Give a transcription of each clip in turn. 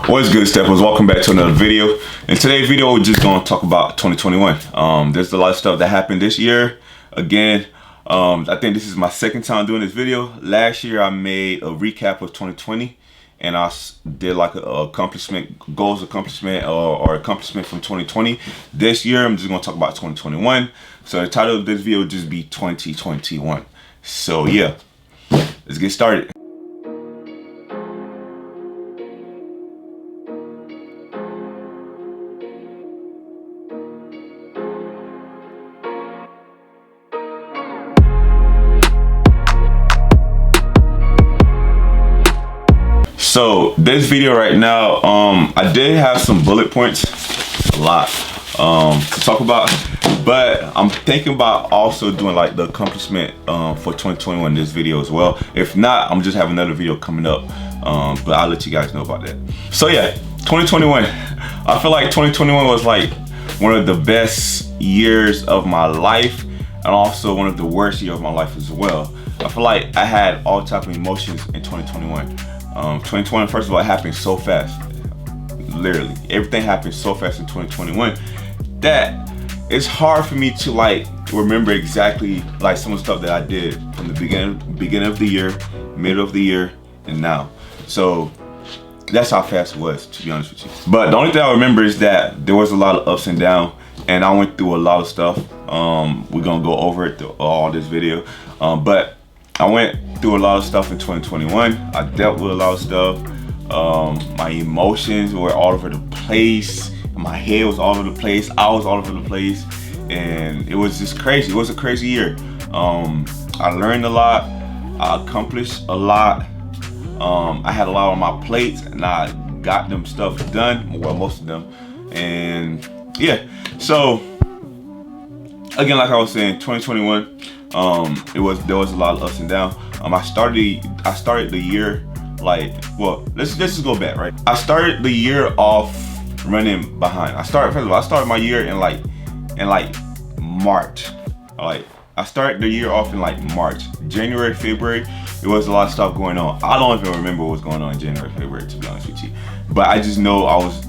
What's good, steppers? Welcome back to another video. In today's video, we're just going to talk about 2021. There's a lot of stuff that happened this year. Again, I think this is my second time doing this video. Last year, I made a recap of 2020, and I did like a goals accomplishment or accomplishment from 2020. This year, I'm just going to talk about 2021. So the title of this video will just be 2021. So yeah, let's get started. So this video right now, I did have some bullet points, a lot to talk about, but I'm thinking about also doing like the accomplishment for 2021 in this video as well. If not, I'm just having another video coming up, but I'll let you guys know about that. So yeah, 2021. I feel like 2021 was like one of the best years of my life, and also one of the worst years of my life as well. I feel like I had all type of emotions in 2021. 2020, first of all, it happened so fast. Literally, everything happened so fast in 2021 that it's hard for me to like remember exactly like some of the stuff that I did from the beginning of the year, middle of the year, and now. So that's how fast it was, to be honest with you. But the only thing I remember is that there was a lot of ups and downs, and I went through a lot of stuff. We're gonna go over it through all this video, but I went through a lot of stuff in 2021. I dealt with a lot of stuff. My emotions were all over the place. My head was all over the place. I was all over the place. And it was just crazy. It was a crazy year. I learned a lot. I accomplished a lot. I had a lot on my plate, and I got them stuff done. Well, most of them. And yeah, so again, like I was saying, 2021, there was a lot of ups and downs. I started the year like, well, let's just go back, right? I started the year off running behind. I started my year in like March. Like, I started the year off in like March. January, February, there was a lot of stuff going on. I don't even remember what was going on in January, February, to be honest with you. But I just know I was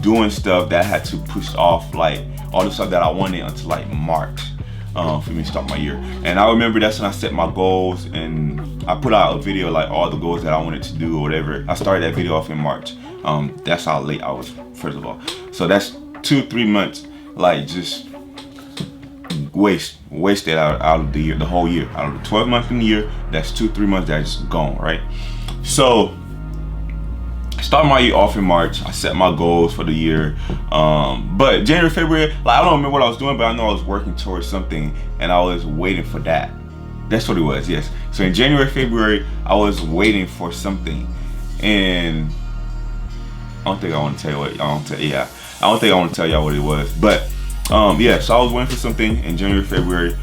doing stuff that I had to push off, like all the stuff that I wanted until like March. For me to start my year. And I remember that's when I set my goals, and I put out a video like all the goals that I wanted to do or whatever. I started that video off in March. That's how late I was, first of all. So that's 2-3 months, like just wasted out of the year, the whole year. Out of the 12 months in the year, that's 2-3 months that's just gone, right? So I started my year off in March. I set my goals for the year. But January, February, like I don't remember what I was doing, but I know I was working towards something, and I was waiting for that. That's what it was, yes. So in January, February, I was waiting for something, and I don't think I want to tell you what. I don't think I want to tell y'all what it was. But yeah, so I was waiting for something in January, February.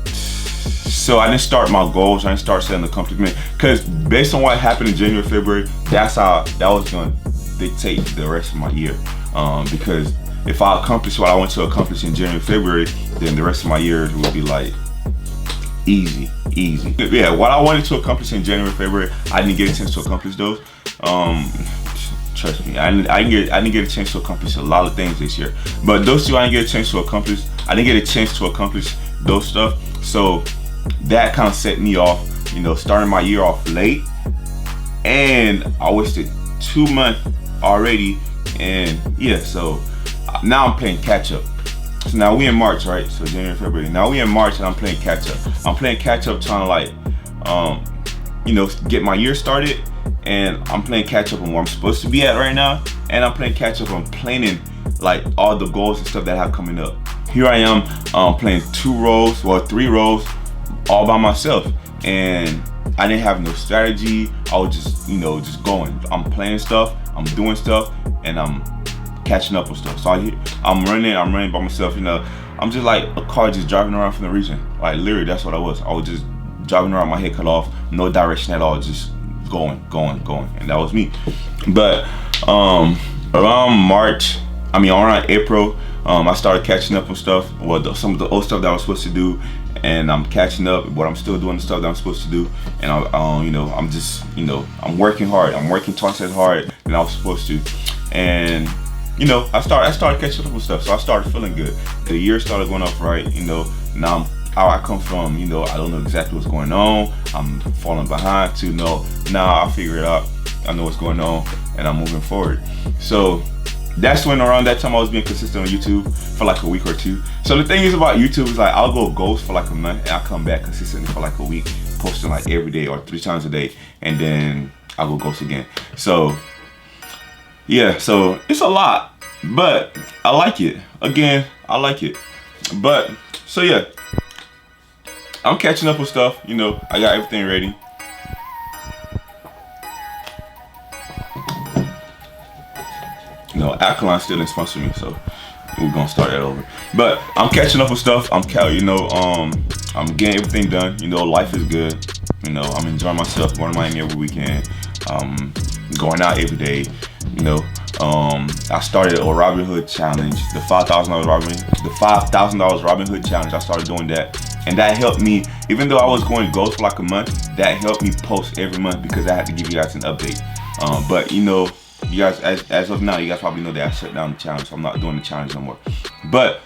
So I didn't start my goals. I didn't start setting the accomplishment, because based on what happened in January, February, that was going to dictate the rest of my year. Because if I accomplished what I want to accomplish in January, February, then the rest of my year would be like easy. Yeah, what I wanted to accomplish in January, February, I didn't get a chance to accomplish those. Trust me, I didn't get a chance to accomplish a lot of things this year. But those two I didn't get a chance to accomplish. I didn't get a chance to accomplish those stuff. So that kind of set me off, you know, starting my year off late, and I wasted 2 months already. And yeah, so now I'm playing catch up. So now we in March, right? So January, February. Now we in March, and I'm playing catch up. I'm playing catch up, trying to like, you know, get my year started. And I'm playing catch up on where I'm supposed to be at right now. And I'm playing catch up on planning like all the goals and stuff that I have coming up. Here I am, playing 3 roles, all by myself, and I didn't have no strategy. I was just, you know, just going. I'm playing stuff, I'm doing stuff, and I'm catching up with stuff. So I'm running by myself. You know, I'm just like a car just driving around from the region. Like literally, that's what I was. I was just driving around, my head cut off, no direction at all, just going, and that was me. But around April, I started catching up on stuff. Well, some of the old stuff that I was supposed to do, and I'm catching up, but I'm still doing the stuff that I'm supposed to do. And you know, I'm just, you know, I'm working hard. I'm working twice as hard than I was supposed to. And you know, I started catching up with stuff, so I started feeling good. The year started going off right. You know, now how I come from, you know, I don't know exactly what's going on. I'm falling behind to know now I figure it out. I know what's going on, and I'm moving forward. So that's when around that time I was being consistent on YouTube for like a week or two. So the thing is about YouTube is like I'll go ghost for like a month and I'll come back consistently for like a week, posting like every day or 3 times a day, and then I'll go ghost again. So yeah, so it's a lot, but I like it. Again, I like it. But so yeah, I'm catching up with stuff. You know, I got everything ready. You know, Alkaline still didn't sponsor me, so we're gonna start that over. But I'm catching up with stuff. I'm getting everything done. You know, life is good. You know, I'm enjoying myself, going to Miami every weekend, going out every day. You know, I started a Robinhood challenge, the $5,000 Robinhood challenge. I started doing that, and that helped me. Even though I was going ghost for like a month, that helped me post every month because I had to give you guys an update. But you know, you guys, as of now, you guys probably know that I shut down the challenge, so I'm not doing the challenge no more. But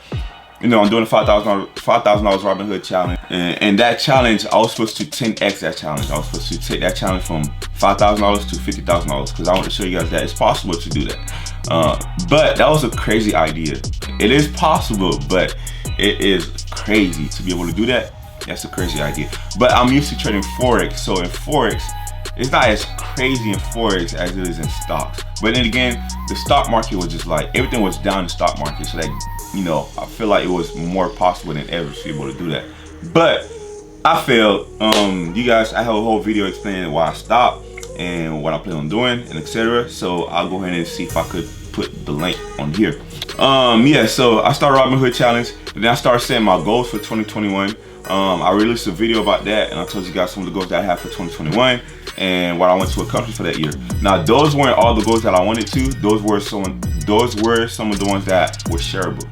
you know, I'm doing a $5,000 Robinhood challenge, and that challenge, I was supposed to 10x that challenge. I was supposed to take that challenge from $5,000 to $50,000 because I want to show you guys that it's possible to do that. But that was a crazy idea. It is possible, but it is crazy to be able to do that. That's a crazy idea. But I'm used to trading Forex, so in Forex, it's not as crazy in Forex as it is in stocks. But then again, the stock market was just like, everything was down in the stock market. So that, you know, I feel like it was more possible than ever to be able to do that. But I failed. You guys, I have a whole video explaining why I stopped and what I plan on doing and etc. So I'll go ahead and see if I could put the link on here. Yeah, so I started Robinhood challenge, and then I started setting my goals for 2021. I released a video about that, and I told you guys some of the goals that I have for 2021 and what I want to accomplish for that year. Now, those weren't all the goals that I wanted to. Those were some of the ones that were shareable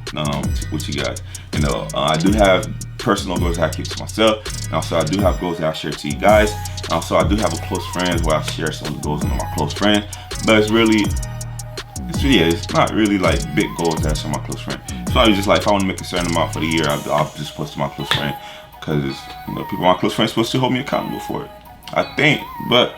with you guys. You know, I do have personal goals that I keep to myself, and also I do have goals that I share to you guys. And also, I do have a close friends where I share some of the goals with my close friends. But it's not really like big goals that I share my close friend. It's probably just like if I want to make a certain amount for the year, I'll just post to my close friend, because you know, my close friends supposed to hold me accountable for it, I think. But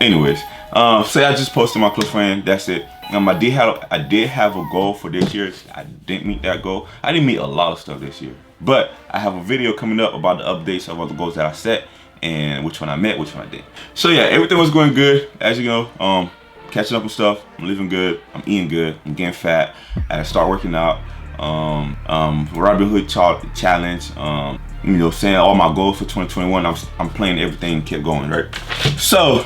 anyways, say I just posted my close friend, that's it. I did have a goal for this year. I didn't meet that goal. I didn't meet a lot of stuff this year, but I have a video coming up about the updates of all the goals that I set and which one I met, which one I didn't. So yeah, everything was going good. As you know, catching up with stuff. I'm living good. I'm eating good. I'm getting fat. I had to start working out. Robinhood challenge. You know, saying all my goals for 2021. I'm playing everything, kept going, right? So,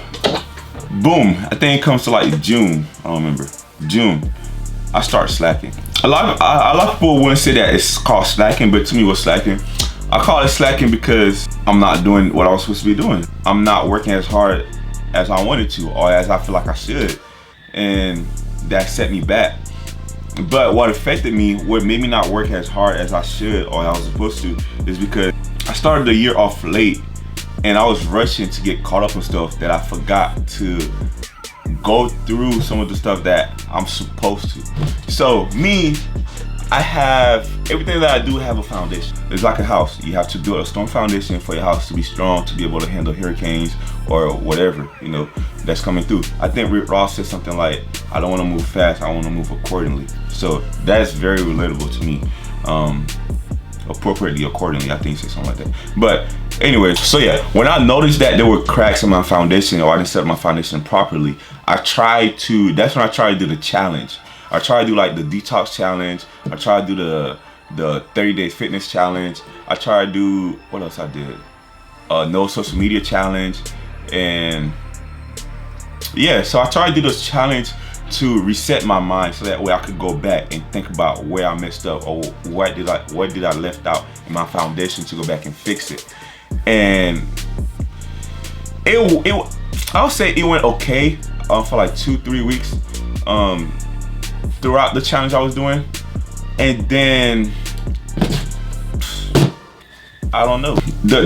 boom. I think it comes to like June. I don't remember. June. I start slacking. A lot of people wouldn't say that it's called slacking, but to me, what's slacking? I call it slacking because I'm not doing what I was supposed to be doing. I'm not working as hard as I wanted to, or as I feel like I should, and that set me back. But what affected me, what made me not work as hard as I should or I was supposed to, is because I started the year off late and I was rushing to get caught up on stuff that I forgot to go through some of the stuff that I'm supposed to. So me, I have everything that I do have a foundation. It's like a house. You have to build a strong foundation for your house to be strong, to be able to handle hurricanes or whatever, you know, that's coming through. I think Rick Ross said something like, I don't want to move fast, I want to move accordingly. So that's very relatable to me. Appropriately, accordingly, I think he said something like that. But anyways, so yeah, when I noticed that there were cracks in my foundation or I didn't set my foundation properly, that's when I tried to do the challenge. I tried to do like the detox challenge. I tried to do the 30 days fitness challenge. I tried to do, what else I did? No social media challenge. And yeah, so I tried to do this challenge to reset my mind so that way I could go back and think about where I messed up or what did I left out in my foundation to go back and fix it. And I'll say it went okay for like 2-3 weeks throughout the challenge I was doing. And then I don't know.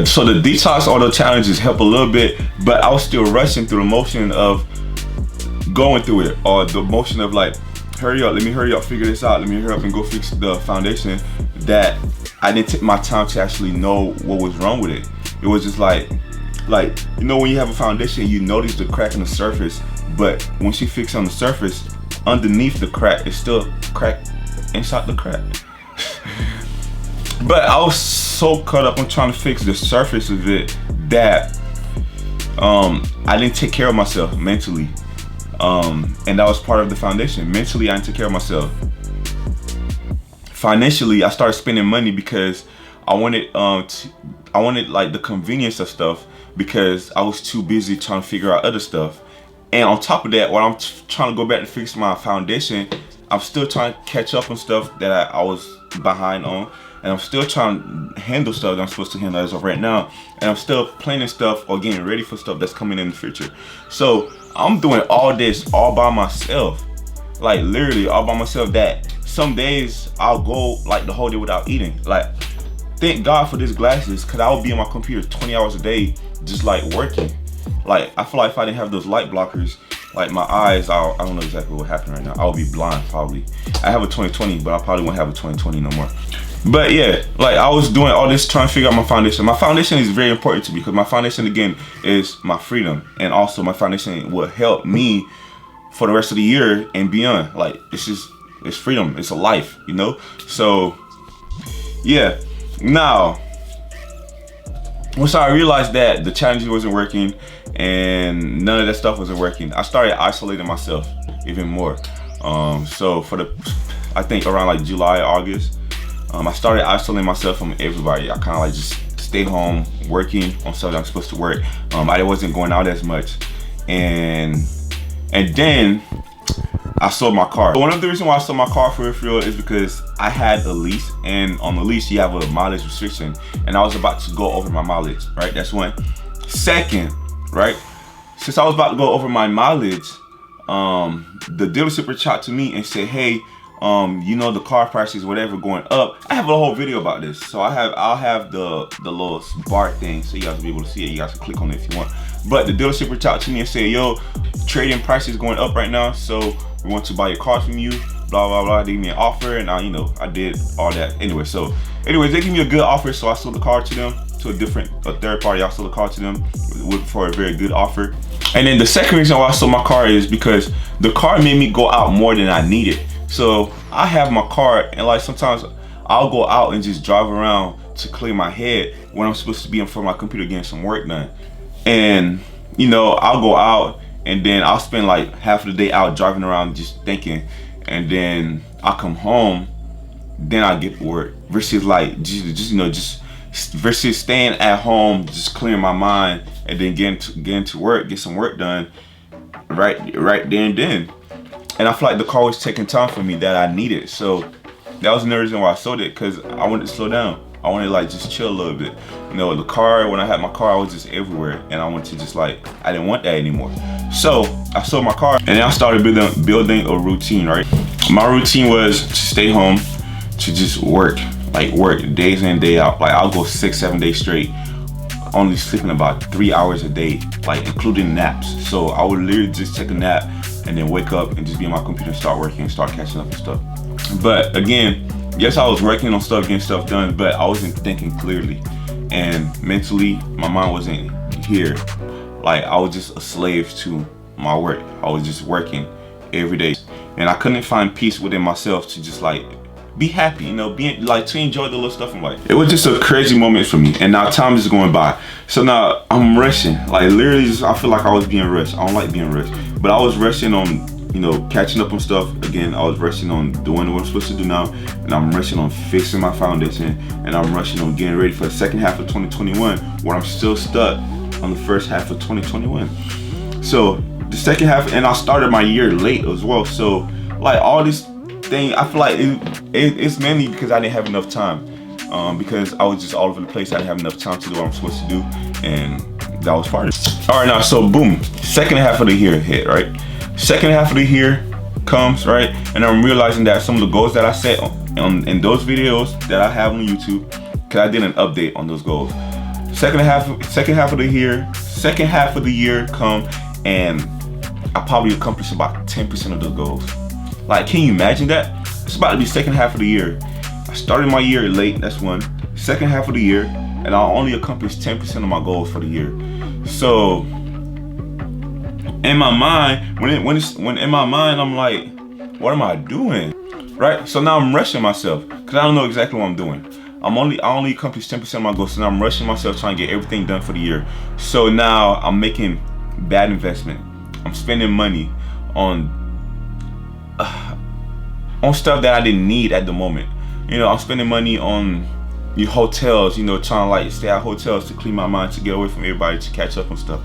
So the detox or the challenges help a little bit, but I was still rushing through the motion of going through it, or the motion of like, hurry up, let me hurry up, figure this out, let me hurry up and go fix the foundation, that I didn't take my time to actually know what was wrong with it. It was just like, you know, when you have a foundation, you notice the crack in the surface, but once you fix on the surface, underneath the crack, it's still crack inside the crack. But I was so caught up on trying to fix the surface of it that I didn't take care of myself mentally. And that was part of the foundation. Mentally, I didn't take care of myself. Financially, I started spending money because I wanted like the convenience of stuff, because I was too busy trying to figure out other stuff. And on top of that, while I'm trying to go back and fix my foundation, I'm still trying to catch up on stuff that I was behind on. And I'm still trying to handle stuff that I'm supposed to handle as of right now. And I'm still planning stuff or getting ready for stuff that's coming in the future. So I'm doing all this all by myself. Like literally all by myself, that some days I'll go like the whole day without eating. Like, thank God for these glasses, because I would be on my computer 20 hours a day just like working. Like, I feel like if I didn't have those light blockers, like my eyes, I don't know exactly what happened right now. I would be blind probably. I have a 20/20, but I probably won't have a 20/20 no more. But yeah, like I was doing all this trying to figure out my foundation. My foundation is very important to me, because my foundation again is my freedom, and also my foundation will help me for the rest of the year and beyond. Like, it's freedom, it's a life, you know? So yeah. Now, once I realized that the challenge wasn't working and none of that stuff wasn't working, I started isolating myself even more. So I think around like July, August, I started isolating myself from everybody. I kind of like just stay home working on stuff that I'm supposed to work. I wasn't going out as much, and then I sold my car. One of the reasons why I sold my car for real is because I had a lease, and on the lease you have a mileage restriction, and I was about to go over my mileage, right? That's one. Second, right? Since I was about to go over my mileage, the dealership reached out to me and said, hey, you know, the car prices, whatever, going up. I have a whole video about this. So I'll have the little bar thing so you guys will be able to see it. You guys can click on it if you want. But the dealership reached out to me and said, yo, trading prices going up right now, so we want to buy your car from you, blah, blah, blah. They gave me an offer, and I did all that. Anyway, they gave me a good offer, so I sold the car to them, to a third party. I sold the car to them for a very good offer. And then the second reason why I sold my car is because the car made me go out more than I needed. So I have my car, and like sometimes I'll go out and just drive around to clear my head when I'm supposed to be in front of my computer getting some work done. And you know, I'll go out and then I'll spend like half of the day out driving around just thinking, and then I'll come home, then I get to work. Versus like versus staying at home, just clearing my mind, and then getting to work, get some work done right there and then. And I feel like the car was taking time for me that I needed. So that was another reason why I sold it, because I wanted to slow down. I wanted to like just chill a little bit. You know, the car, when I had my car, I was just everywhere, and I wanted to just like, I didn't want that anymore. So I sold my car, and then I started building a routine, right? My routine was to stay home, to just work days in and day out. Like I'll go 6-7 days straight, only sleeping about 3 hours a day, like including naps. So I would literally just take a nap and then wake up and just be on my computer and start working and start catching up and stuff. But again, yes, I was working on stuff, getting stuff done, but I wasn't thinking clearly. And mentally, my mind wasn't here. Like I was just a slave to my work. I was just working every day. And I couldn't find peace within myself to just like be happy, you know, being like to enjoy the little stuff in life. It was just a crazy moment for me, and now time is going by. So now I'm rushing, like literally I feel like I was being rushed. I don't like being rushed, but I was rushing on, you know, catching up on stuff. Again, I was rushing on doing what I'm supposed to do now, and I'm rushing on fixing my foundation, and I'm rushing on getting ready for the second half of 2021, where I'm still stuck on the first half of 2021. So the second half, and I started my year late as well. So like all this thing, I feel like it's mainly because I didn't have enough time, because I was just all over the place. I didn't have enough time to do what I'm supposed to do, and that was part of it. All right, now, so boom, second half of the year hit, right? Second half of the year comes, right? And I'm realizing that some of the goals that I set in those videos that I have on YouTube because I did an update on those goals. Second half of the year come, and I probably accomplished about 10% of those goals. Like, can you imagine that? It's about to be second half of the year. I started my year late, that's one. Second half of the year, and I only accomplished 10% of my goals for the year. So in my mind, when in my mind, I'm like, what am I doing? Right? So now I'm rushing myself because I don't know exactly what I'm doing. I only accomplished 10% of my goals, so now I'm rushing myself trying to get everything done for the year. So now I'm making bad investment. I'm spending money on stuff that I didn't need at the moment. You know, I'm spending money on hotels, you know, trying to like stay at hotels to clean my mind, to get away from everybody, to catch up on stuff.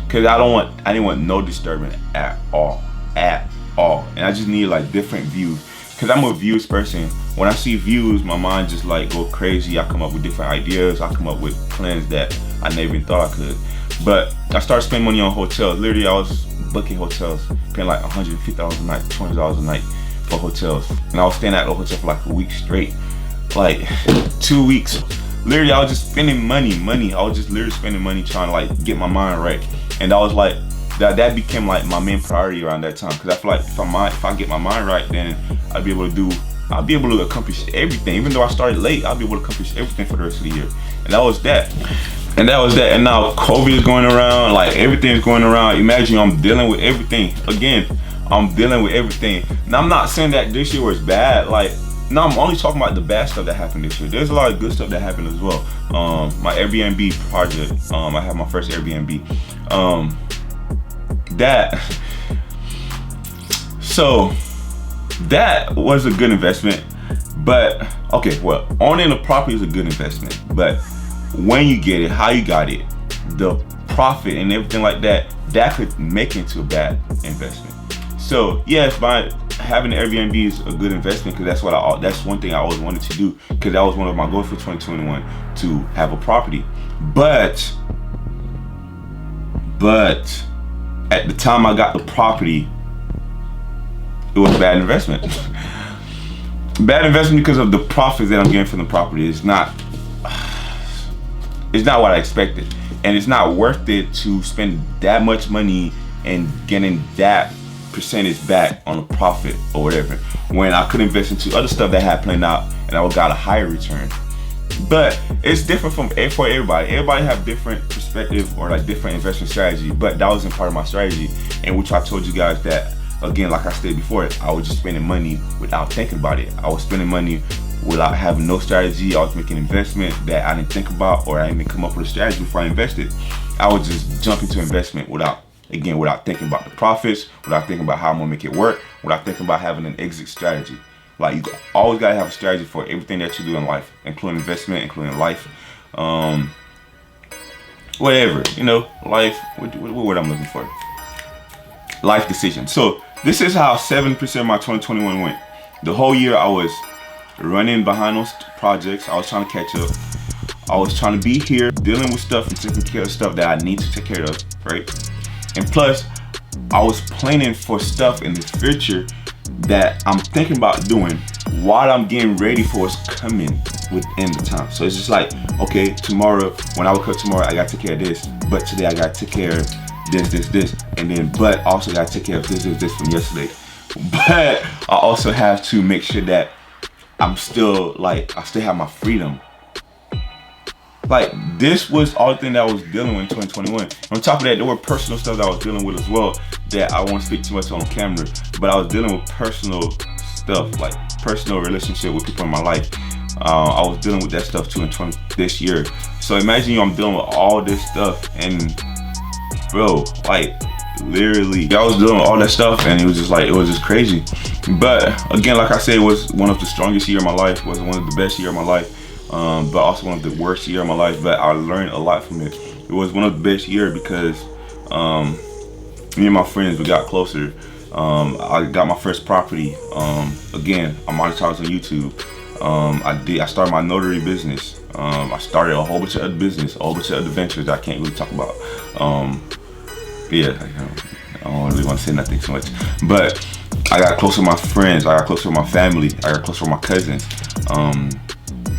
Cause I didn't want no disturbance at all. And I just need like different views. Cause I'm a views person. When I see views, my mind just like go crazy. I come up with different ideas. I come up with plans that I never even thought I could. But I started spending money on hotels. Literally, I was booking hotels, paying like $150 a night, $200 a night for hotels. And I was staying at the hotel for like a week straight, like 2 weeks. Literally, I was just spending money. I was just literally spending money trying to like get my mind right. And I was like, that became like my main priority around that time. Cause I feel like if I get my mind right, then I'll be able to accomplish everything. Even though I started late, I'll be able to accomplish everything for the rest of the year. And that was that. And now COVID is going around, like everything is going around. Imagine I'm dealing with everything. Again, I'm dealing with everything. Now I'm not saying that this year was bad. Like, no, I'm only talking about the bad stuff that happened this year. There's a lot of good stuff that happened as well. My Airbnb project, I have my first Airbnb. So that was a good investment. But okay, well, owning a property is a good investment. But when you get it, how you got it, the profit and everything like that, that could make it into a bad investment. So yes, by having an Airbnb is a good investment, because that's one thing I always wanted to do, because that was one of my goals for 2021, to have a property. But at the time I got the property, it was a bad investment. Bad investment because of the profits that I'm getting from the property. It's not what I expected, and it's not worth it to spend that much money and getting that percentage back on a profit or whatever, when I could invest into other stuff that had planned out and I would got a higher return. But it's different for everybody. Everybody have different perspective or like different investment strategy. But that wasn't part of my strategy, in which I told you guys that, again, like I said before, I was just spending money without thinking about it. I was spending money without having no strategy. I was making investment that I didn't think about, or I didn't come up with a strategy before I invested. I would just jump into investment without thinking about the profits, without thinking about how I'm gonna make it work, without thinking about having an exit strategy. Like, you always gotta have a strategy for everything that you do in life, including investment, including life, whatever, you know, life, what word I'm looking for? Life decisions. So this is how 7% of my 2021 went. The whole year I was running behind those projects. I was trying to catch up. I was trying to be here, dealing with stuff and taking care of stuff that I need to take care of, right? And plus, I was planning for stuff in the future that I'm thinking about doing while I'm getting ready for what's coming within the time. So it's just like, okay, tomorrow, when I wake up tomorrow, I gotta take care of this, but today I gotta take care of this, and then, but also gotta take care of this from yesterday. But I also have to make sure that I still have my freedom. Like, this was all the thing that I was dealing with in 2021. On top of that, there were personal stuff that I was dealing with as well that I won't speak too much on camera. But I was dealing with personal stuff, like personal relationship with people in my life. I was dealing with that stuff too in this year. So imagine I'm dealing with all this stuff, and bro, like literally, I was dealing with all that stuff, and it was just crazy. But again, like I said, it was one of the strongest years of my life. It was one of the best years of my life. But also one of the worst years of my life, but I learned a lot from it. It was one of the best years because me and my friends, we got closer. I got my first property. Again, I monetized on YouTube. I started my notary business. I started a whole bunch of other business, a whole bunch of other ventures that I can't really talk about. Yeah, I don't really want to say nothing so much. But I got closer with my friends. I got closer with my family. I got closer with my cousins.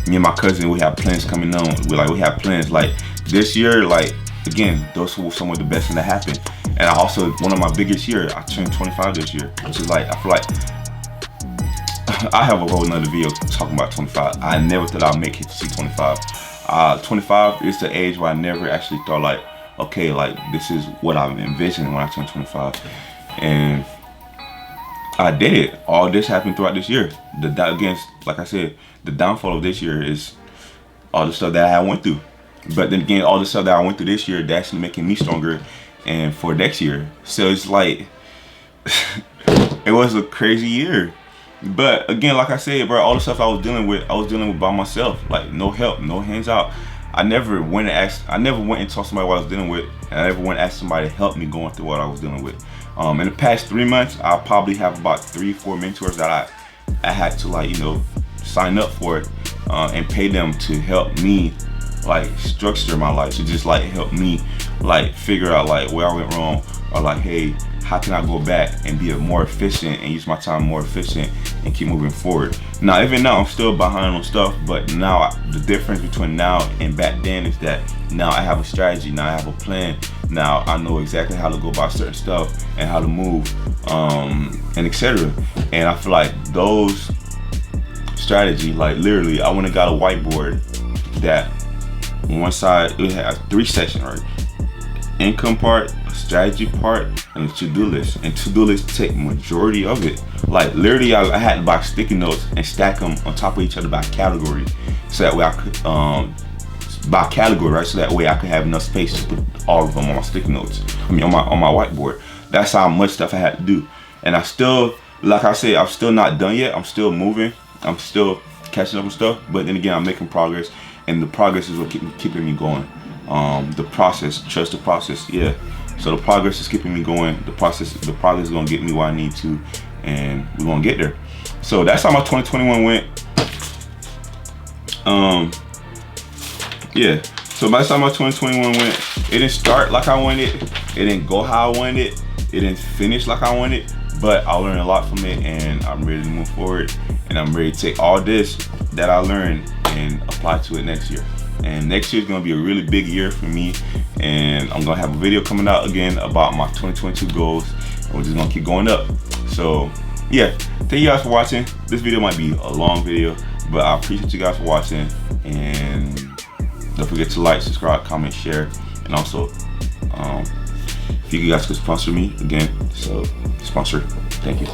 me and my cousin, we have plans coming on. We have plans like this year. Like again, those were some of the best thing that happened. And I also, one of my biggest year, I turned 25 this year, which is like, I feel like I have a whole nother video talking about 25. I never thought I'd make it to see 25. 25 is the age where I never actually thought like, okay, like this is what I'm envisioning when I turn 25. And I did it. All this happened throughout this year. Again, like I said, the downfall of this year is all the stuff that I went through. But then again, all the stuff that I went through this year, that's making me stronger and for next year. So it's like, it was a crazy year. But again, like I said, bro, all the stuff I was dealing with by myself. Like no help, no hands out. I never went and told somebody what I was dealing with, and I never went and asked somebody to help me going through what I was dealing with. In the past 3 months, I probably have about 3-4 mentors that I had to, like, you know, sign up for it and pay them to help me like structure my life, to just like help me like figure out like where I went wrong, or like, hey, how can I go back and be more efficient and use my time more efficient and keep moving forward. Now, even now, I'm still behind on stuff, but now the difference between now and back then is that now I have a strategy, now I have a plan, now I know exactly how to go about certain stuff and how to move, and etc. And I feel like those strategy, like literally, I went and got a whiteboard that on one side it had 3 sections, right? Income part, a strategy part, and a to-do list. And to-do list take majority of it. Like literally, I had to buy sticky notes and stack them on top of each other by category, so that way I could by category, right? So that way I could have enough space to put all of them on my sticky notes. I mean, on my whiteboard. That's how much stuff I had to do. And I still, like I said, I'm still not done yet. I'm still moving. I'm still catching up with stuff. But then again, I'm making progress, and the progress is what keeping me going. The process, trust the process, yeah. So the progress is keeping me going. The progress is gonna get me where I need to, and we're gonna get there. So that's how my 2021 went. Yeah. So by the time my 2021 went, it didn't start like I wanted. It didn't go how I wanted. It didn't finish like I wanted. But I learned a lot from it, and I'm ready to move forward. And I'm ready to take all this that I learned and apply to it next year. And next year is gonna be a really big year for me, and I'm gonna have a video coming out again about my 2022 goals, and we're just gonna keep going up. So yeah, thank you guys for watching. This video might be a long video, but I appreciate you guys for watching, and don't forget to like, subscribe, comment, share, and also if you guys could sponsor me again, so sponsor. Thank you.